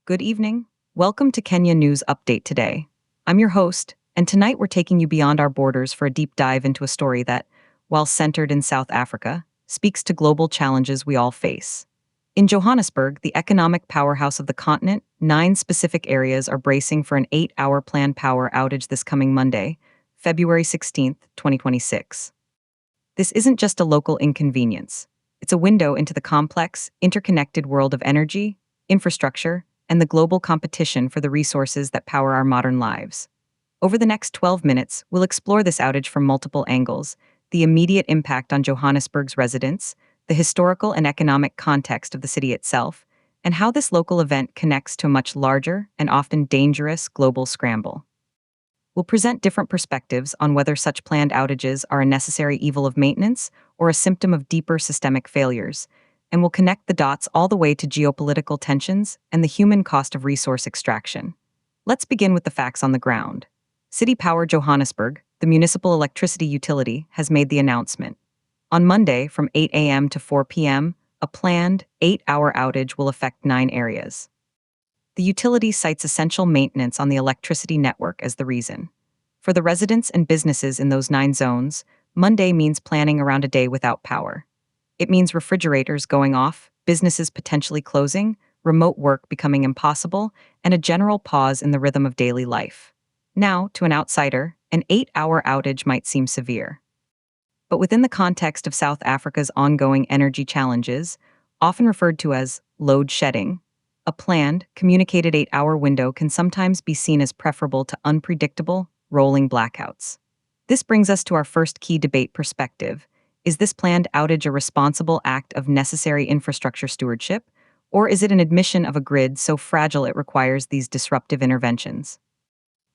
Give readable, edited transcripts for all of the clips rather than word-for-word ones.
Good evening. Welcome to Kenya News Update today. I'm your host, and tonight we're taking you beyond our borders for a deep dive into a story that, while centered in South Africa, speaks to global challenges we all face. In Johannesburg, the economic powerhouse of the continent, 9 specific areas are bracing for an 8-hour planned power outage this coming Monday, February 16th, 2026. This isn't just a local inconvenience. It's a window into the complex, interconnected world of energy, infrastructure, and the global competition for the resources that power our modern lives. Over the next 12 minutes, we'll explore this outage from multiple angles: the immediate impact on Johannesburg's residents, the historical and economic context of the city itself, and how this local event connects to a much larger and often dangerous global scramble. We'll present different perspectives on whether such planned outages are a necessary evil of maintenance or a symptom of deeper systemic failures, and we'll connect the dots all the way to geopolitical tensions and the human cost of resource extraction. Let's begin with the facts on the ground. City Power Johannesburg, the municipal electricity utility, has made the announcement. On Monday, from 8 a.m. to 4 p.m., a planned 8-hour outage will affect 9 areas. The utility cites essential maintenance on the electricity network as the reason. For the residents and businesses in those 9 zones, Monday means planning around a day without power. It means refrigerators going off, businesses potentially closing, remote work becoming impossible, and a general pause in the rhythm of daily life. Now, to an outsider, an 8-hour outage might seem severe. But within the context of South Africa's ongoing energy challenges, often referred to as load shedding, a planned, communicated 8-hour window can sometimes be seen as preferable to unpredictable, rolling blackouts. This brings us to our first key debate perspective. Is this planned outage a responsible act of necessary infrastructure stewardship, or is it an admission of a grid so fragile it requires these disruptive interventions?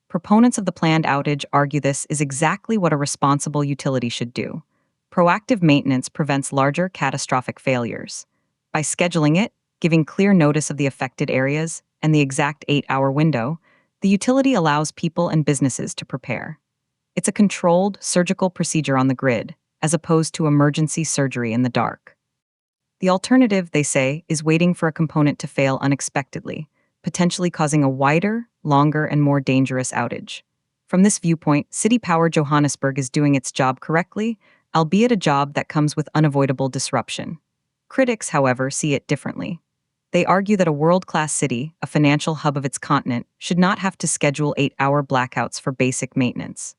Proponents of the planned outage argue this is exactly what a responsible utility should do. Proactive maintenance prevents larger catastrophic failures. By scheduling it, giving clear notice of the affected areas, and the exact 8-hour window, the utility allows people and businesses to prepare. It's a controlled, surgical procedure on the grid, as opposed to emergency surgery in the dark. The alternative, they say, is waiting for a component to fail unexpectedly, potentially causing a wider, longer, and more dangerous outage. From this viewpoint, City Power Johannesburg is doing its job correctly, albeit a job that comes with unavoidable disruption. Critics, however, see it differently. They argue that a world-class city, a financial hub of its continent, should not have to schedule 8-hour blackouts for basic maintenance.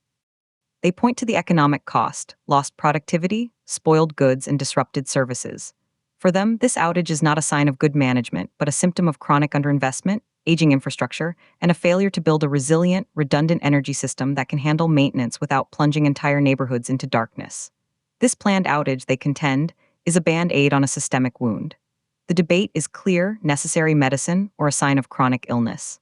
They point to the economic cost: lost productivity, spoiled goods, and disrupted services. For them, this outage is not a sign of good management, but a symptom of chronic underinvestment, aging infrastructure, and a failure to build a resilient, redundant energy system that can handle maintenance without plunging entire neighborhoods into darkness. This planned outage, they contend, is a band-aid on a systemic wound. The debate is clear: necessary medicine or a sign of chronic illness.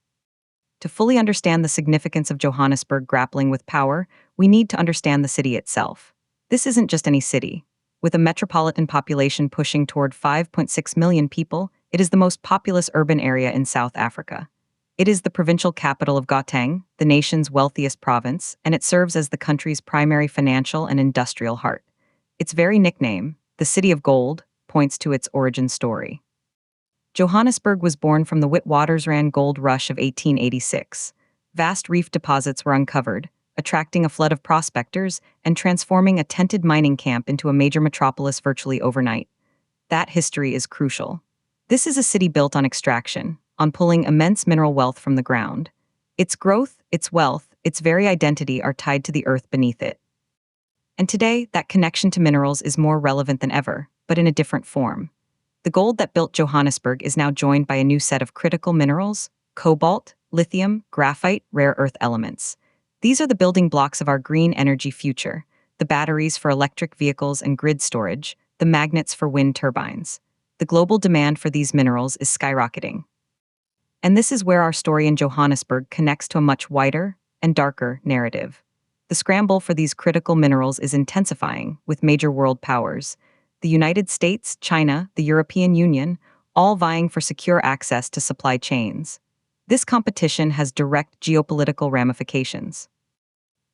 To fully understand the significance of Johannesburg grappling with power, we need to understand the city itself. This isn't just any city. With a metropolitan population pushing toward 5.6 million people, it is the most populous urban area in South Africa. It is the provincial capital of Gauteng, the nation's wealthiest province, and it serves as the country's primary financial and industrial heart. Its very nickname, the City of Gold, points to its origin story. Johannesburg was born from the Witwatersrand gold rush of 1886. Vast reef deposits were uncovered, attracting a flood of prospectors and transforming a tented mining camp into a major metropolis virtually overnight. That history is crucial. This is a city built on extraction, on pulling immense mineral wealth from the ground. Its growth, its wealth, its very identity are tied to the earth beneath it. And today, that connection to minerals is more relevant than ever, but in a different form. The gold that built Johannesburg is now joined by a new set of critical minerals: cobalt, lithium, graphite, rare earth elements. These are the building blocks of our green energy future: the batteries for electric vehicles and grid storage, the magnets for wind turbines. The global demand for these minerals is skyrocketing. And this is where our story in Johannesburg connects to a much wider and darker narrative. The scramble for these critical minerals is intensifying, with major world powers, the United States, China, the European Union, all vying for secure access to supply chains. This competition has direct geopolitical ramifications.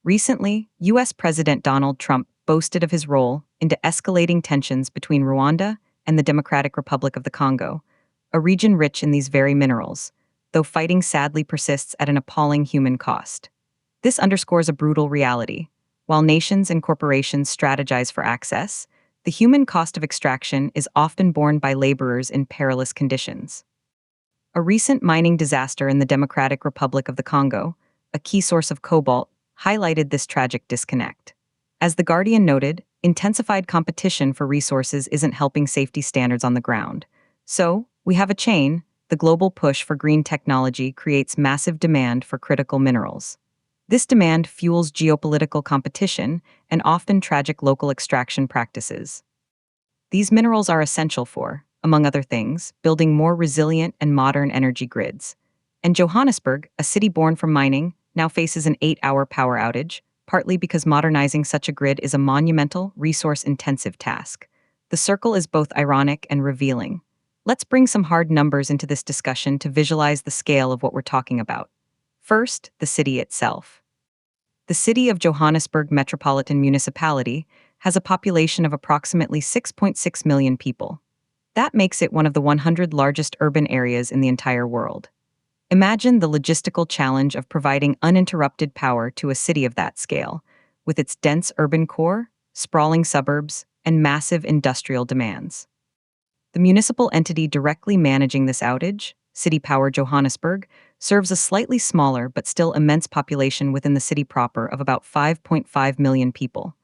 Recently, U.S. President Donald Trump boasted of his role into escalating tensions between Rwanda and the Democratic Republic of the Congo, a region rich in these very minerals. though fighting sadly persists at an appalling human cost. This underscores a brutal reality. While nations and corporations strategize for access, the human cost of extraction is often borne by laborers in perilous conditions. A recent mining disaster in the Democratic Republic of the Congo, a key source of cobalt, highlighted this tragic disconnect. As The Guardian noted, intensified competition for resources isn't helping safety standards on the ground. So, we have a chain. The global push for green technology creates massive demand for critical minerals. This demand fuels geopolitical competition and often tragic local extraction practices. These minerals are essential for, among other things, building more resilient and modern energy grids. And Johannesburg, a city born from mining, now faces an 8-hour power outage, partly because modernizing such a grid is a monumental, resource-intensive task. The circle is both ironic and revealing. Let's bring some hard numbers into this discussion to visualize the scale of what we're talking about. First, the city itself. The city of Johannesburg Metropolitan Municipality has a population of approximately 6.6 million people. That makes it one of the 100 largest urban areas in the entire world. Imagine the logistical challenge of providing uninterrupted power to a city of that scale, with its dense urban core, sprawling suburbs, and massive industrial demands. The municipal entity directly managing this outage, City Power Johannesburg, serves a slightly smaller but still immense population within the city proper of about 5.5 million people.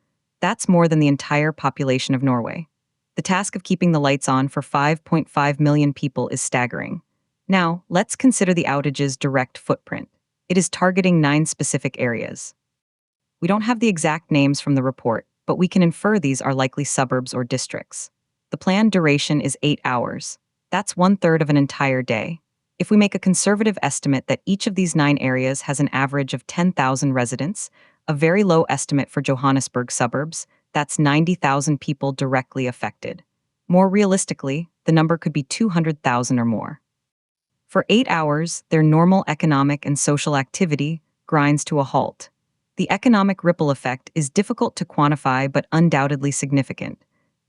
That's more than the entire population of Norway. The task of keeping the lights on for 5.5 million people is staggering. Now, let's consider the outage's direct footprint. It is targeting 9 specific areas. We don't have the exact names from the report, but we can infer these are likely suburbs or districts. The planned duration is 8 hours. That's 1/3 of an entire day. If we make a conservative estimate that each of these 9 areas has an average of 10,000 residents, a very low estimate for Johannesburg suburbs, that's 90,000 people directly affected. More realistically, the number could be 200,000 or more. For 8 hours, their normal economic and social activity grinds to a halt. The economic ripple effect is difficult to quantify but undoubtedly significant.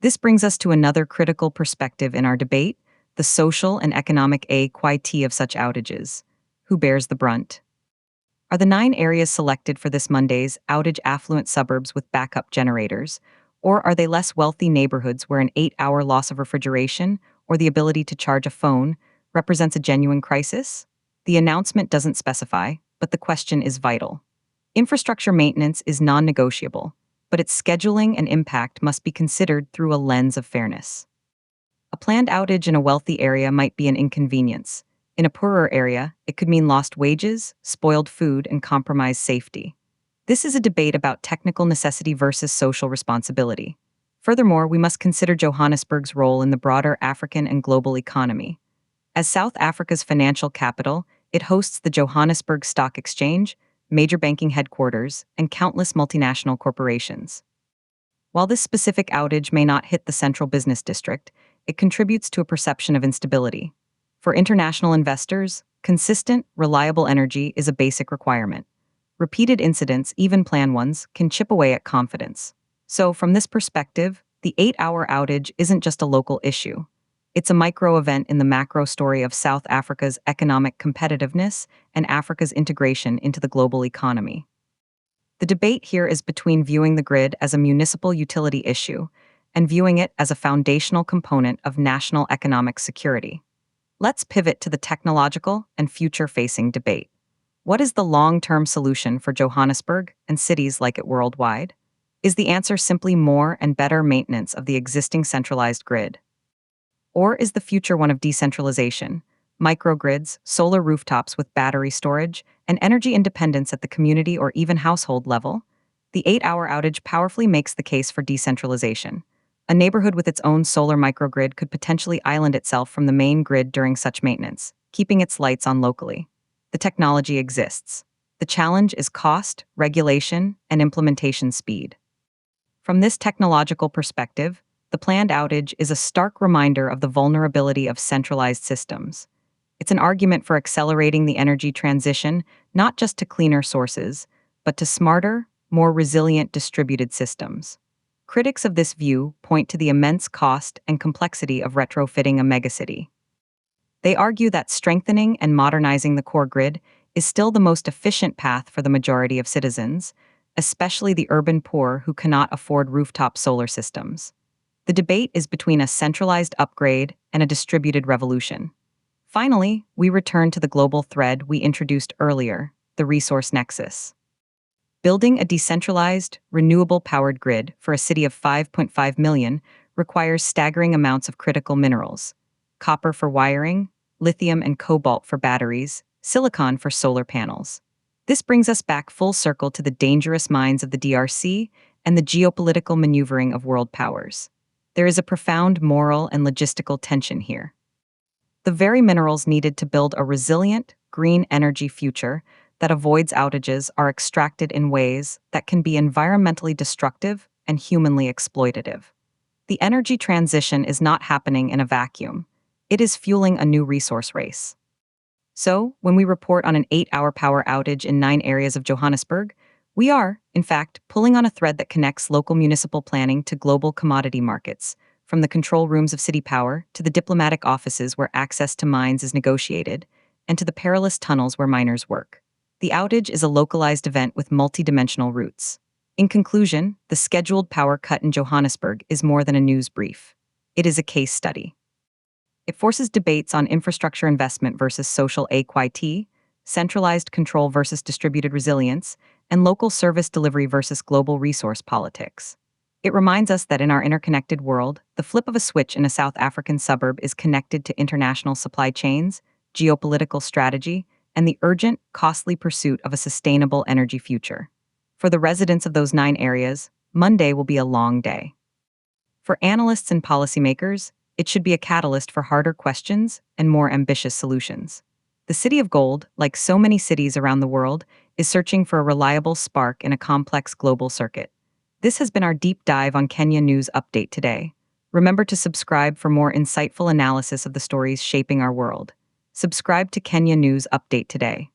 This brings us to another critical perspective in our debate: the social and economic equity of such outages. Who bears the brunt? Are the 9 areas selected for this Monday's outage affluent suburbs with backup generators, or are they less wealthy neighborhoods where an 8-hour loss of refrigeration or the ability to charge a phone represents a genuine crisis? The announcement doesn't specify, but the question is vital. Infrastructure maintenance is non-negotiable, but its scheduling and impact must be considered through a lens of fairness. A planned outage in a wealthy area might be an inconvenience. In a poorer area, it could mean lost wages, spoiled food, and compromised safety. This is a debate about technical necessity versus social responsibility. Furthermore, we must consider Johannesburg's role in the broader African and global economy. As South Africa's financial capital, it hosts the Johannesburg Stock Exchange, major banking headquarters, and countless multinational corporations. While this specific outage may not hit the central business district, it contributes to a perception of instability. For international investors, consistent, reliable energy is a basic requirement. Repeated incidents, even planned ones, can chip away at confidence. So, from this perspective, the 8-hour outage isn't just a local issue. It's a micro-event in the macro story of South Africa's economic competitiveness and Africa's integration into the global economy. The debate here is between viewing the grid as a municipal utility issue and viewing it as a foundational component of national economic security. Let's pivot to the technological and future-facing debate. What is the long-term solution for Johannesburg and cities like it worldwide? Is the answer simply more and better maintenance of the existing centralized grid? Or is the future one of decentralization, microgrids, solar rooftops with battery storage, and energy independence at the community or even household level? The 8-hour outage powerfully makes the case for decentralization. A neighborhood with its own solar microgrid could potentially island itself from the main grid during such maintenance, keeping its lights on locally. The technology exists. The challenge is cost, regulation, and implementation speed. From this technological perspective, the planned outage is a stark reminder of the vulnerability of centralized systems. It's an argument for accelerating the energy transition, not just to cleaner sources, but to smarter, more resilient distributed systems. Critics of this view point to the immense cost and complexity of retrofitting a megacity. They argue that strengthening and modernizing the core grid is still the most efficient path for the majority of citizens, especially the urban poor who cannot afford rooftop solar systems. The debate is between a centralized upgrade and a distributed revolution. Finally, we return to the global thread we introduced earlier, the resource nexus. Building a decentralized, renewable-powered grid for a city of 5.5 million requires staggering amounts of critical minerals: copper for wiring, lithium and cobalt for batteries, silicon for solar panels. This brings us back full circle to the dangerous mines of the DRC and the geopolitical maneuvering of world powers. There is a profound moral and logistical tension here. The very minerals needed to build a resilient, green energy future that avoids outages are extracted in ways that can be environmentally destructive and humanly exploitative. The energy transition is not happening in a vacuum. It is fueling a new resource race. So, when we report on an 8-hour power outage in 9 areas of Johannesburg, we are, in fact, pulling on a thread that connects local municipal planning to global commodity markets, from the control rooms of city power to the diplomatic offices where access to mines is negotiated, and to the perilous tunnels where miners work. The outage is a localized event with multidimensional roots. In conclusion, the scheduled power cut in Johannesburg is more than a news brief. It is a case study. It forces debates on infrastructure investment versus social equity, centralized control versus distributed resilience, and local service delivery versus global resource politics. It reminds us that in our interconnected world, the flip of a switch in a South African suburb is connected to international supply chains, geopolitical strategy, and the urgent, costly pursuit of a sustainable energy future. For the residents of those 9 areas, Monday will be a long day. For analysts and policymakers, it should be a catalyst for harder questions and more ambitious solutions. The City of Gold, like so many cities around the world, is searching for a reliable spark in a complex global circuit. This has been our deep dive on Kenya News Update today. Remember to subscribe for more insightful analysis of the stories shaping our world. Subscribe to Kenya News Update today.